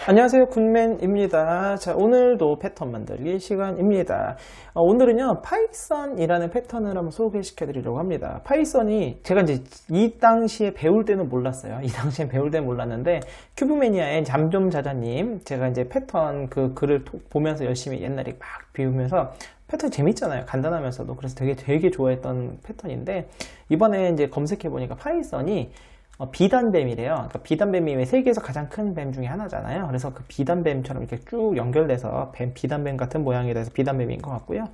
안녕하세요, 굿맨입니다. 자, 오늘도 패턴 만들기 시간입니다. 오늘은요, 파이썬이라는 패턴을 한번 소개시켜 드리려고 합니다. 파이썬이 제가 이제 이 당시에 배울 때는 몰랐어요. 이 당시에 배울 때는 몰랐는데 큐브매니아의 잠좀자자님, 제가 이제 패턴 그 글을 보면서 열심히 옛날에 막 비우면서 패턴 재밌잖아요. 간단하면서도. 그래서 되게 좋아했던 패턴인데 이번에 이제 검색해 보니까 파이썬이 비단뱀이래요. 그러니까 비단뱀이 세계에서 가장 큰 뱀 중에 하나잖아요. 그래서 그 비단뱀처럼 이렇게 쭉 연결돼서 비단뱀 같은 모양이 돼서 비단뱀인 것 같고요.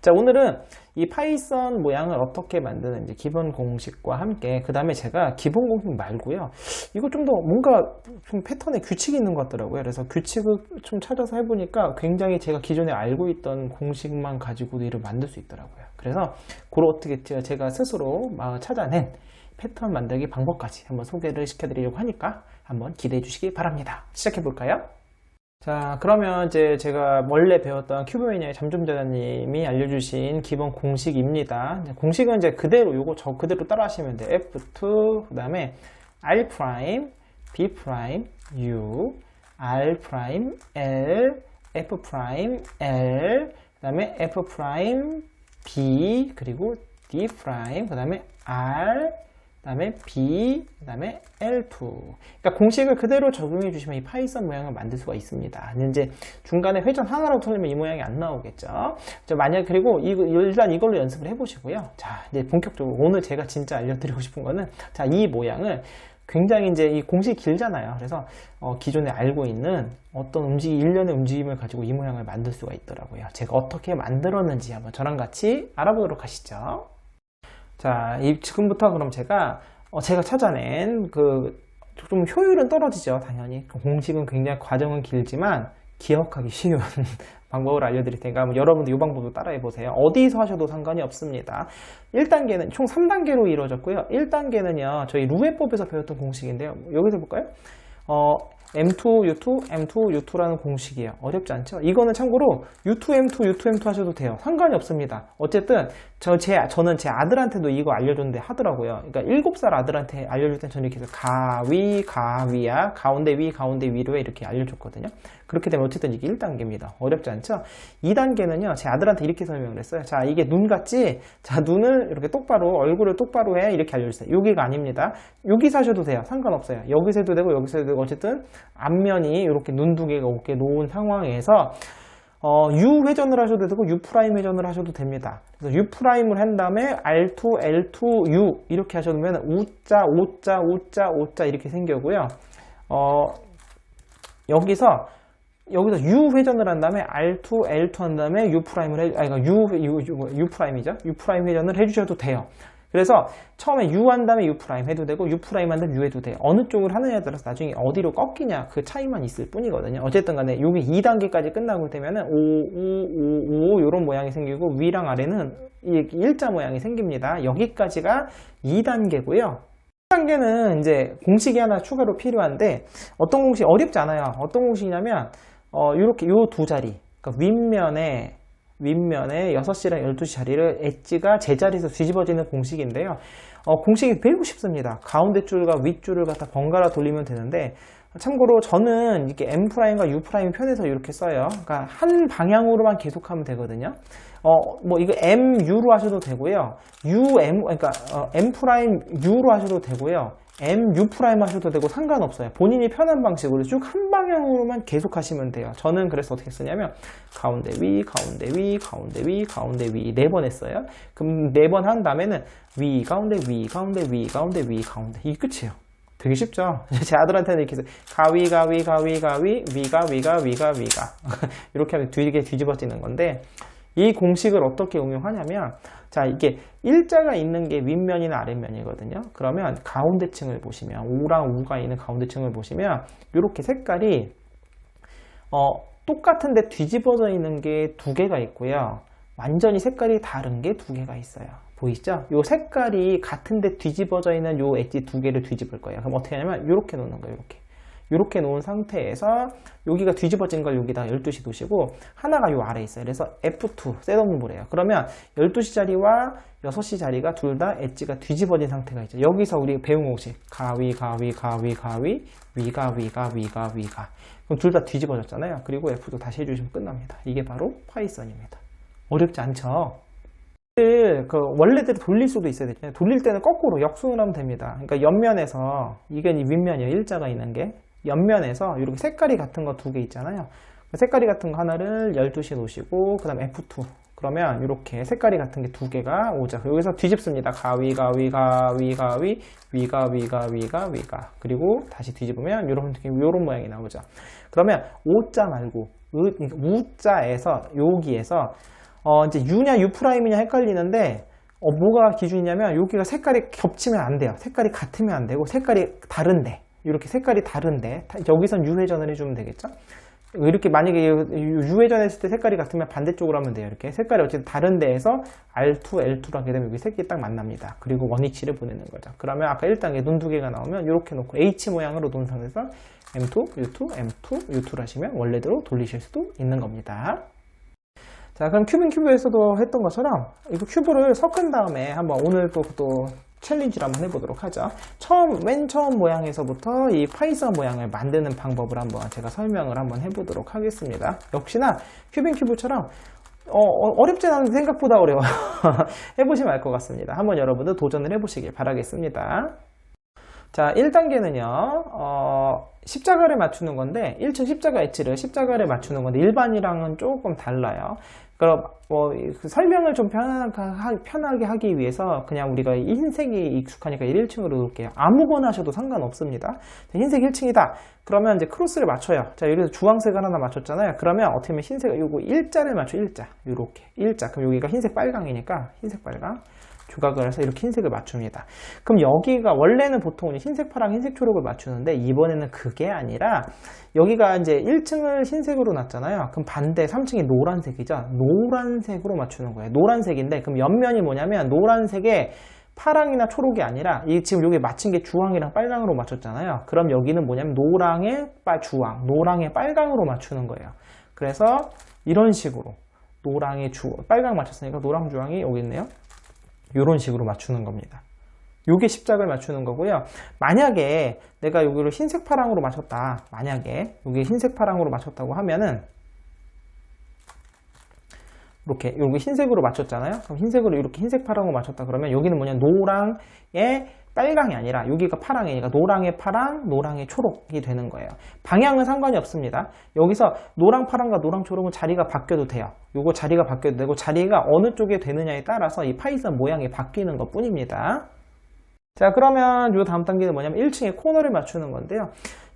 자, 오늘은 이 파이썬 모양을 어떻게 만드는지 기본 공식과 함께, 그 다음에 제가 기본 공식 말고요, 이거 좀 더 뭔가 좀 패턴에 규칙이 있는 것 같더라고요. 그래서 규칙을 좀 찾아서 해보니까 굉장히 제가 기존에 알고 있던 공식만 가지고도 이를 만들 수 있더라고요. 그래서 그렇게 제가 스스로 찾아낸 패턴 만들기 방법까지 한번 소개를 시켜드리려고 하니까 한번 기대해 주시기 바랍니다. 시작해 볼까요? 자, 그러면 이제 제가 원래 배웠던 큐브매니아의 잠좀자자님이 알려주신 기본 공식입니다. 공식은 이제 그대로 저 그대로 따라 하시면 돼요. F2, 그 다음에 R', B', U, R', L, F', L, 그 다음에 F', B, 그리고 D', 그 다음에 R, 그 다음에 B, 그 다음에 L2. 그러니까 공식을 그대로 적용해 주시면 이 파이썬 모양을 만들 수가 있습니다. 이제 중간에 회전 하나라도 틀리면 이 모양이 안 나오겠죠. 만약, 그리고 일단 이걸로 연습을 해보시고요. 자, 이제 본격적으로 오늘 제가 진짜 알려드리고 싶은 거는, 자, 이 모양을 굉장히 이제 이 공식이 길잖아요. 그래서 기존에 알고 있는 어떤 일련의 움직임을 가지고 이 모양을 만들 수가 있더라고요. 제가 어떻게 만들었는지 한번 저랑 같이 알아보도록 하시죠. 자, 지금부터 그럼 제가 찾아낸 좀 효율은 떨어지죠, 당연히. 공식은 굉장히 과정은 길지만 기억하기 쉬운 방법을 알려드릴 테니까 여러분도 이 방법도 따라해 보세요. 어디서 하셔도 상관이 없습니다. 1단계는 총 3단계로 이루어졌고요. 1단계는요, 저희 루에법에서 배웠던 공식인데요. 여기서 볼까요? M2, U2, M2, U2라는 공식이에요. 어렵지 않죠? 이거는 참고로 U2, M2, U2, M2 하셔도 돼요. 상관이 없습니다. 어쨌든 저는 제 아들한테도 이거 알려줬는데 하더라고요. 그러니까 7살 아들한테 알려줄 땐 저는 이렇게 해서 가위야, 가운데 위로 해 이렇게 알려줬거든요. 그렇게 되면 어쨌든 이게 1단계입니다. 어렵지 않죠? 2단계는요, 제 아들한테 이렇게 설명을 했어요. 자, 이게 눈 같지? 자, 눈을 이렇게 얼굴을 똑바로 해. 이렇게 알려주세요. 여기가 아닙니다. 여기서 하셔도 돼요. 상관없어요. 여기서 해도 되고, 여기서 해도 되고, 어쨌든 앞면이 이렇게 눈 두 개가 이렇게 놓은 상황에서 U 회전을 하셔도 되고 U' 회전을 하셔도 됩니다. 그래서 U''을 한 다음에 R2, L2, U 이렇게 하셔도 되면 O자 이렇게 생겨고요. 여기서 U 회전을 한 다음에 R2, L2 한 다음에 U'이죠. U' 회전을 해주셔도 돼요. 그래서 처음에 U 한 다음에 U' 해도 되고 U' 한 다음에 U 해도 돼요. 어느 쪽을 하느냐에 따라서 나중에 어디로 꺾이냐 그 차이만 있을 뿐이거든요. 어쨌든 간에 여기 2단계까지 끝나고 되면은 O 이런 모양이 생기고 위랑 아래는 일자 모양이 생깁니다. 여기까지가 2단계고요. 3단계는 이제 공식이 하나 추가로 필요한데 어떤 공식 어렵지 않아요. 어떤 공식이냐면 이렇게 요 두 자리, 그러니까 윗면에 6시랑 12시 자리를 엣지가 제자리에서 뒤집어지는 공식인데요. 공식이 배우고 싶습니다. 가운데 줄과 윗줄을 갖다 번갈아 돌리면 되는데, 참고로 저는 이렇게 M'과 U' 편에서 이렇게 써요. 그러니까 한 방향으로만 계속하면 되거든요. 이거 MU로 하셔도 되고요. 그러니까 M'U로 하셔도 되고요. MU' 하셔도 되고 상관없어요. 본인이 편한 방식으로 쭉 한 방향으로만 계속 하시면 돼요. 저는 그래서 어떻게 쓰냐면 가운데 위, 가운데 위, 가운데 위, 가운데 위 4번 했어요. 그럼 4번 한 다음에는 위, 가운데 위, 가운데 위, 가운데 위, 가운데 이게 끝이에요. 되게 쉽죠? 제 아들한테는 이렇게 해서 가위, 위가 이렇게 하면 되게 뒤집어지는 건데, 이 공식을 어떻게 응용하냐면, 자, 이게 일자가 있는 게 윗면이나 아랫면이거든요. 그러면 가운데층을 보시면, O랑 U가 있는 가운데층을 보시면 이렇게 색깔이 똑같은데 뒤집어져 있는 게 2개가 있고요. 완전히 색깔이 다른 게 2개가 있어요. 보이시죠? 요 색깔이 같은데 뒤집어져 있는 요 엣지 2개를 뒤집을 거예요. 그럼 어떻게 하냐면 이렇게 놓는 거예요. 이렇게 놓은 상태에서 여기가 뒤집어진 걸 여기다 12시 놓으시고 하나가 요 아래에 있어요. 그래서 F2 셋업무브래요. 그러면 12시 자리와 6시 자리가 둘 다 엣지가 뒤집어진 상태가 있죠. 여기서 우리 배운 것이 가위 가위 가위 가위 위가 위가 위가 위가 그럼 둘 다 뒤집어졌잖아요. 그리고 F2 다시 해주시면 끝납니다. 이게 바로 파이썬입니다. 어렵지 않죠? 원래대로 돌릴 수도 있어야 되잖아요. 돌릴 때는 거꾸로 역순을 하면 됩니다. 그러니까 옆면에서 이게 윗면이에요. 일자가 있는 게 옆면에서 이렇게 색깔이 같은 거 두 개 있잖아요. 색깔이 같은 거 하나를 12시에 놓으시고 그 다음 F2 그러면 이렇게 색깔이 같은 게 두 개가 오죠. 여기서 뒤집습니다. 가위 가위 가위 가위 위가 위가 위가 위가 그리고 다시 뒤집으면 이런 모양이 나오죠. 그러면 O자 말고 U자에서 여기에서 이제 U냐 U''이냐 헷갈리는데 뭐가 기준이냐면 여기가 색깔이 겹치면 안 돼요. 색깔이 같으면 안 되고 색깔이 다른데 이렇게 색깔이 다른데 여기선 U회전을 해주면 되겠죠. 이렇게 만약에 U회전했을 때 색깔이 같으면 반대쪽으로 하면 돼요. 이렇게 색깔이 어쨌든 다른 데에서 R2, L2로 하게 되면 여기 색이 딱 만납니다. 그리고 원위치를 보내는 거죠. 그러면 아까 1단계 눈 두 개가 나오면 이렇게 놓고 H 모양으로 놓은 상태에서 M2, U2, M2, U2를 하시면 원래대로 돌리실 수도 있는 겁니다. 자, 그럼 큐브에서도 했던 것처럼 이거 큐브를 섞은 다음에 한번 오늘 또 챌린지를 한번 해보도록 하죠. 맨 처음 모양에서부터 이 파이썬 모양을 만드는 방법을 한번 제가 설명을 한번 해보도록 하겠습니다. 역시나 큐브처럼 어렵진 않은데 생각보다 어려워요. 해보시면 알 것 같습니다. 한번 여러분들 도전을 해보시길 바라겠습니다. 자, 1단계는요, 십자가를 맞추는 건데, 1층 십자가 엣지를 십자가를 맞추는 건데, 일반이랑은 조금 달라요. 그럼, 설명을 좀 편하게 하기 위해서, 그냥 우리가 흰색이 익숙하니까 1층으로 놓을게요. 아무거나 하셔도 상관없습니다. 흰색 1층이다. 그러면 이제 크로스를 맞춰요. 자, 여기서 주황색을 하나 맞췄잖아요. 그러면 어떻게 보면 흰색, 요거 일자를 맞춰, 일자. 요렇게. 일자. 그럼 여기가 흰색 빨강이니까, 흰색 빨강. 조각을 해서 이렇게 흰색을 맞춥니다. 그럼 여기가 원래는 보통 흰색, 파랑, 흰색, 초록을 맞추는데 이번에는 그게 아니라 여기가 이제 1층을 흰색으로 놨잖아요. 그럼 반대 3층이 노란색이죠. 노란색으로 맞추는 거예요. 노란색인데 그럼 옆면이 뭐냐면 노란색에 파랑이나 초록이 아니라 지금 여기 맞힌 게 주황이랑 빨강으로 맞췄잖아요. 그럼 여기는 뭐냐면 노랑에 주황, 노랑에 빨강으로 맞추는 거예요. 그래서 이런 식으로 노랑에 빨강 맞췄으니까 노랑, 주황이 여기 있네요. 이런 식으로 맞추는 겁니다. 요게 십자가를 맞추는 거고요. 만약에 내가 여기를 흰색 파랑으로 맞췄다. 만약에 여기 흰색 파랑으로 맞췄다고 하면은 이렇게 여기 흰색으로 맞췄잖아요. 그럼 흰색으로 이렇게 흰색 파랑으로 맞췄다 그러면 여기는 뭐냐 노랑에 빨강이 아니라 여기가 파랑이니까 노랑의 파랑, 노랑의 초록이 되는 거예요. 방향은 상관이 없습니다. 여기서 노랑 파랑과 노랑 초록은 자리가 바뀌어도 돼요. 요거 자리가 바뀌어도 되고 자리가 어느 쪽에 되느냐에 따라서 이 파이썬 모양이 바뀌는 것 뿐입니다. 자, 그러면 요 다음 단계는 뭐냐면 1층에 코너를 맞추는 건데요.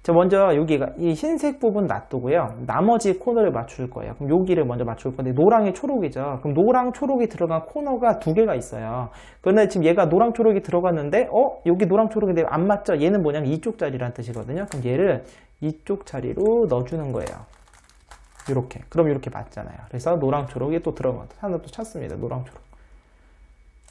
자, 먼저 여기가 이 흰색 부분 놔두고요. 나머지 코너를 맞출 거예요. 그럼 여기를 먼저 맞출 건데 노랑이 초록이죠. 그럼 노랑 초록이 들어간 코너가 두 개가 있어요. 그런데 지금 얘가 노랑 초록이 들어갔는데 여기 노랑 초록인데 안 맞죠? 얘는 뭐냐면 이쪽 자리라는 뜻이거든요. 그럼 얘를 이쪽 자리로 넣어주는 거예요. 이렇게. 그럼 이렇게 맞잖아요. 그래서 노랑 초록이 또 들어가서 하나 또 찾습니다. 노랑 초록.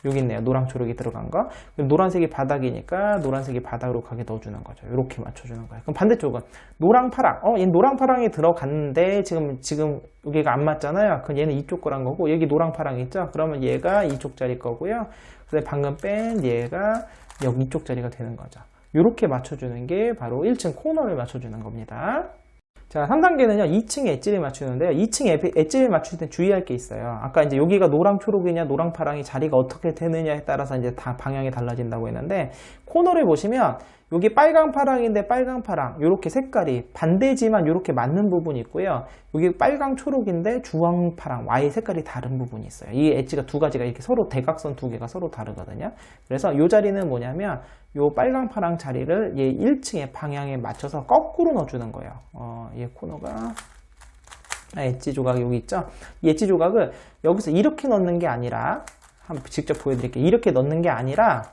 여기 있네요. 노랑 초록이 들어간 거. 노란색이 바닥이니까 노란색이 바닥으로 가게 넣어주는 거죠. 이렇게 맞춰주는 거예요. 그럼 반대쪽은 노랑 파랑. 얘 노랑 파랑이 들어갔는데 지금 여기가 안 맞잖아요. 그럼 얘는 이쪽 거란 거고 여기 노랑 파랑이 있죠. 그러면 얘가 이쪽 자리 거고요. 그다음에 방금 뺀 얘가 여기 이쪽 자리가 되는 거죠. 이렇게 맞춰주는 게 바로 1층 코너를 맞춰주는 겁니다. 자, 3단계는요, 2층에 엣지를 맞추는데요. 2층에 엣지를 맞출 때 주의할 게 있어요. 아까 이제 여기가 노랑 초록이냐, 노랑 파랑이 자리가 어떻게 되느냐에 따라서 이제 다 방향이 달라진다고 했는데, 코너를 보시면, 여기 빨강 파랑인데 빨강 파랑, 요렇게 색깔이 반대지만 요렇게 맞는 부분이 있고요. 여기 빨강 초록인데 주황 파랑, Y 색깔이 다른 부분이 있어요. 이 엣지가 두 가지가 이렇게 서로 대각선 두 개가 서로 다르거든요. 그래서 요 자리는 뭐냐면, 요 빨강 파랑 자리를 얘 1층의 방향에 맞춰서 거꾸로 넣어주는 거예요. 얘 코너가 엣지 조각이 여기 있죠. 이 엣지 조각을 여기서 이렇게 넣는 게 아니라 한번 직접 보여드릴게요. 이렇게 넣는 게 아니라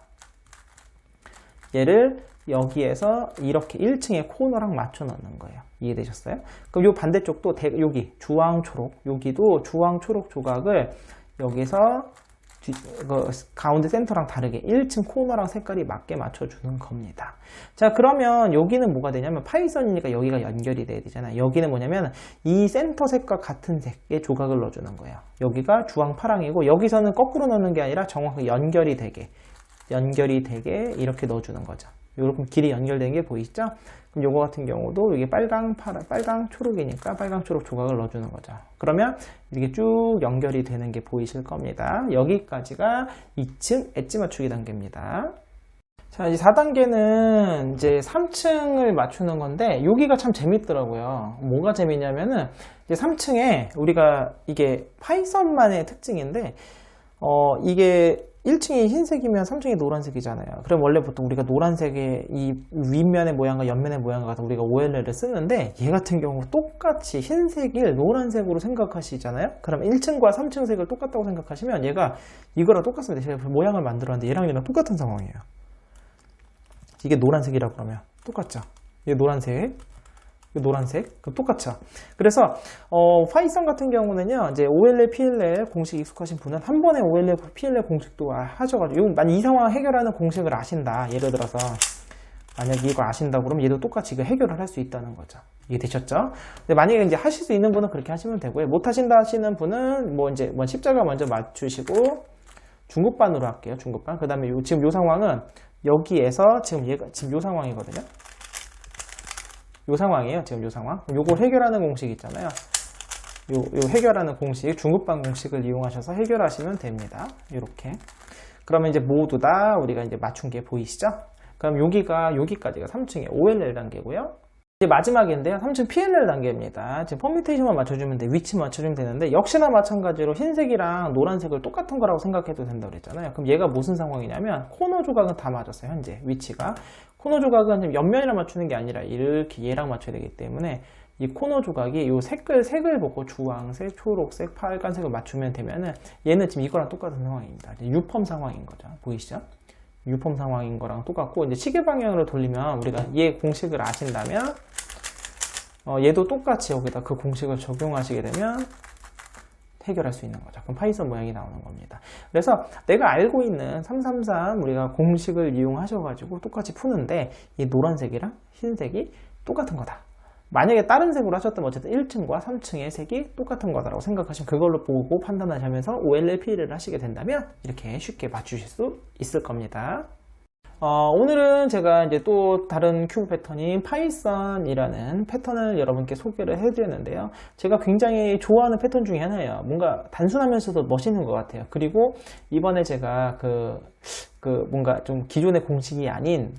얘를 여기에서 이렇게 1층의 코너랑 맞춰 넣는 거예요. 이해되셨어요? 그럼 요 반대쪽도 여기 주황 초록, 여기도 주황 초록 조각을 여기서 가운데 센터랑 다르게 1층 코너랑 색깔이 맞게 맞춰주는 겁니다. 자, 그러면 여기는 뭐가 되냐면 파이썬이니까 여기가 연결이 돼야 되잖아요. 여기는 뭐냐면 이 센터 색과 같은 색의 조각을 넣어주는 거예요. 여기가 주황 파랑이고 여기서는 거꾸로 넣는 게 아니라 정확하게 연결이 되게 이렇게 넣어주는 거죠. 이렇게 길이 연결된 게 보이시죠? 그럼 요거 같은 경우도 이게 빨강, 파랑, 빨강, 초록이니까 빨강, 초록 조각을 넣어주는 거죠. 그러면 이렇게 쭉 연결이 되는 게 보이실 겁니다. 여기까지가 2층 엣지 맞추기 단계입니다. 자, 이제 4단계는 이제 3층을 맞추는 건데, 여기가 참 재밌더라고요. 뭐가 재밌냐면은, 이제 3층에 우리가 이게 파이썬만의 특징인데, 이게 1층이 흰색이면 3층이 노란색이잖아요. 그럼 원래 보통 우리가 노란색의 이 윗면의 모양과 옆면의 모양과 같은 우리가 OLL을 쓰는데 얘 같은 경우 똑같이 흰색을 노란색으로 생각하시잖아요. 그럼 1층과 3층 색을 똑같다고 생각하시면 얘가 이거랑 똑같습니다. 제가 모양을 만들었는데 얘랑 똑같은 상황이에요. 이게 노란색이라 그러면 똑같죠. 이게 노란색. 똑같죠. 그래서 파이썬 같은 경우는요, 이제 OLL, PLL 공식 익숙하신 분은 한 번에 OLL, PLL 공식도 하셔가지고, 만약 이 상황 해결하는 공식을 아신다. 예를 들어서 만약에 이거 아신다 그러면 얘도 똑같이 이거 해결을 할 수 있다는 거죠. 이해되셨죠? 근데 만약에 이제 하실 수 있는 분은 그렇게 하시면 되고요. 못 하신다 하시는 분은 이제 십자가 먼저 맞추시고 중급반으로 할게요. 중급반. 그 다음에 지금 요 상황은 여기에서 지금 요 상황이거든요. 요 상황이에요. 지금 요 상황. 요걸 해결하는 공식 있잖아요. 요 해결하는 공식, 중급반 공식을 이용하셔서 해결하시면 됩니다. 이렇게. 그러면 이제 모두 다 우리가 이제 맞춘 게 보이시죠? 그럼 여기까지가 3층의 OLL 단계고요. 이제 마지막인데요. 3층 PLL 단계입니다. 지금 퍼뮤테이션만 맞춰주면 돼. 위치 맞춰주면 되는데, 역시나 마찬가지로 흰색이랑 노란색을 똑같은 거라고 생각해도 된다고 그랬잖아요. 그럼 얘가 무슨 상황이냐면, 코너 조각은 다 맞았어요. 현재 위치가. 코너 조각은 옆면이랑 맞추는 게 아니라 이렇게 얘랑 맞춰야 되기 때문에 이 코너 조각이 요 색을 보고 주황색, 초록색, 빨간색을 맞추면 되면은 얘는 지금 이거랑 똑같은 상황입니다. 유펌 상황인 거죠. 보이시죠? 유펌 상황인 거랑 똑같고, 이제 시계 방향으로 돌리면 우리가 얘 공식을 아신다면 얘도 똑같이 여기다 그 공식을 적용하시게 되면 해결할 수 있는 거죠. 그럼 파이썬 모양이 나오는 겁니다. 그래서 내가 알고 있는 333 우리가 공식을 이용하셔가지고 똑같이 푸는데 이 노란색이랑 흰색이 똑같은 거다. 만약에 다른 색으로 하셨다면 어쨌든 1층과 3층의 색이 똑같은 거다라고 생각하시면 그걸로 보고 판단하시면서 OLL, PLL을 하시게 된다면 이렇게 쉽게 맞추실 수 있을 겁니다. 오늘은 제가 이제 또 다른 큐브 패턴인 파이썬이라는 패턴을 여러분께 소개를 해드렸는데요. 제가 굉장히 좋아하는 패턴 중에 하나예요. 뭔가 단순하면서도 멋있는 것 같아요. 그리고 이번에 제가 뭔가 좀 기존의 공식이 아닌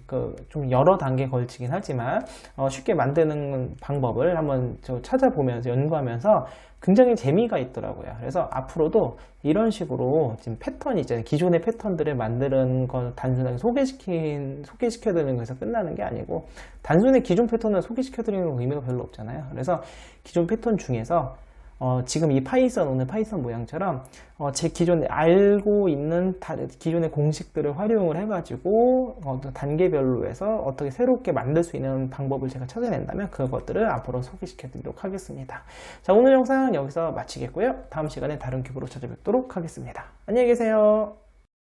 좀 여러 단계 걸치긴 하지만 쉽게 만드는 방법을 한번 찾아보면서 연구하면서 굉장히 재미가 있더라고요. 그래서 앞으로도 이런 식으로 지금 패턴이 있잖아요. 기존의 패턴들을 만드는 건 단순하게 소개시켜드리는 것에서 끝나는 게 아니고, 단순히 기존 패턴을 소개시켜드리는 건 의미가 별로 없잖아요. 그래서 기존 패턴 중에서 지금 이 오늘 파이썬 모양처럼 제 기존에 알고 있는 기존의 공식들을 활용을 해가지고 단계별로 해서 어떻게 새롭게 만들 수 있는 방법을 제가 찾아낸다면 그것들을 앞으로 소개시켜 드리도록 하겠습니다. 자, 오늘 영상은 여기서 마치겠고요. 다음 시간에 다른 큐브로 찾아뵙도록 하겠습니다. 안녕히 계세요.